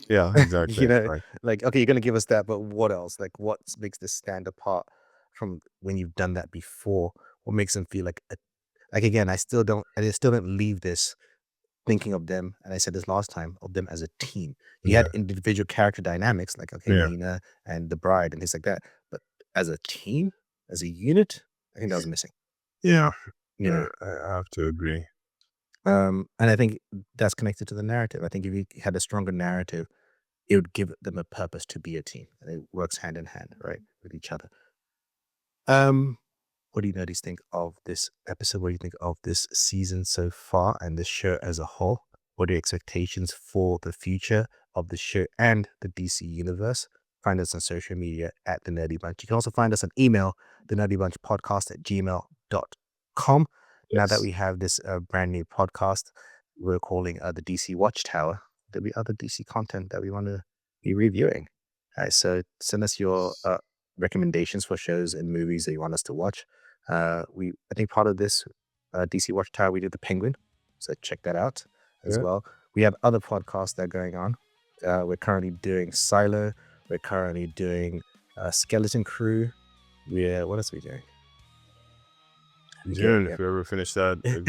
B: Yeah, exactly. Like,
A: Like, okay, you're gonna give us that, but what else? Like, what makes this stand apart from when you've done that before? What makes them feel like again? I still don't leave this thinking of them, and I said this last time, of them as a team. You
B: yeah,
A: had individual character dynamics, like, okay,
B: yeah,
A: Nina and the bride and things like that. But as a team, as a unit, I think that was missing.
B: yeah.
A: You know,
B: I have to agree.
A: and I think that's connected to the narrative. I think if you had a stronger narrative, it would give them a purpose to be a team, and it works hand in hand, right, with each other. Um, what do you nerdies think of this episode? What do you think of this season so far and this show as a whole? What are your expectations for the future of the show and the DC universe? Find us on social media at The Nerdy Bunch. You can also find us on email, thenerdybunchpodcast@gmail.com. Now that
B: Yes.
A: we have this brand new podcast we're calling the DC Watchtower, there'll be other DC content that we want to be reviewing. All right, so send us your recommendations for shows and movies that you want us to watch. I think part of this DC Watchtower, we did The Penguin, so check that out as
B: Yeah.
A: well. We have other podcasts that are going on. We're currently doing Silo. We're currently doing Skeleton Crew. What else are we doing?
B: June, if we ever finish that, we're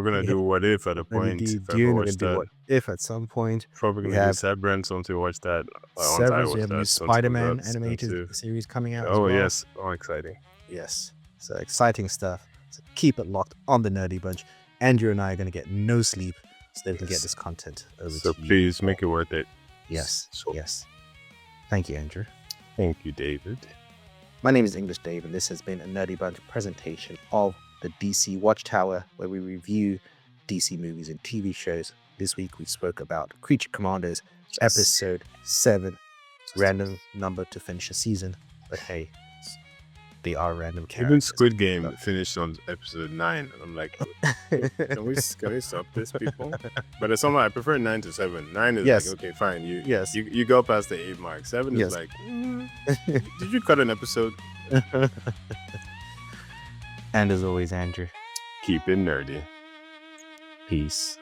B: gonna do What If at a
A: We're gonna
B: point.
A: do
B: If I ever
A: Dune. We're gonna
B: watch
A: do
B: that,
A: What If at some point.
B: probably
A: We
B: gonna do
A: have
B: Severance once we watch that. Once I
A: Severance. We
B: watch
A: have a new
B: that, once it comes
A: Spider-Man
B: out,
A: animated
B: expensive.
A: series coming out as
B: Oh
A: well.
B: yes, oh exciting.
A: Yes. So exciting stuff. So keep it locked on the Nerdy Bunch. Andrew and I are going to get no sleep so that we can get this content over
B: So
A: to you.
B: please make it worth it.
A: Yes.
B: So,
A: Yes. Thank you, Andrew.
B: thank you, David.
A: My name is English Dave, and this has been a Nerdy Bunch presentation of the DC Watchtower, where we review DC movies and TV shows. This week we spoke about Creature Commandos, episode 7, random number to finish a season, but hey, they are random characters.
B: Even Squid Game finished on episode 9, and I'm like, can we stop this, people? But somehow I prefer 9 to 7. 9 is
A: Yes.
B: like, okay, fine,
A: Yes.
B: you go past the 8 mark. 7
A: Yes.
B: is like, did you cut an episode?
A: And as always, Andrew,
B: Keep it nerdy.
A: peace.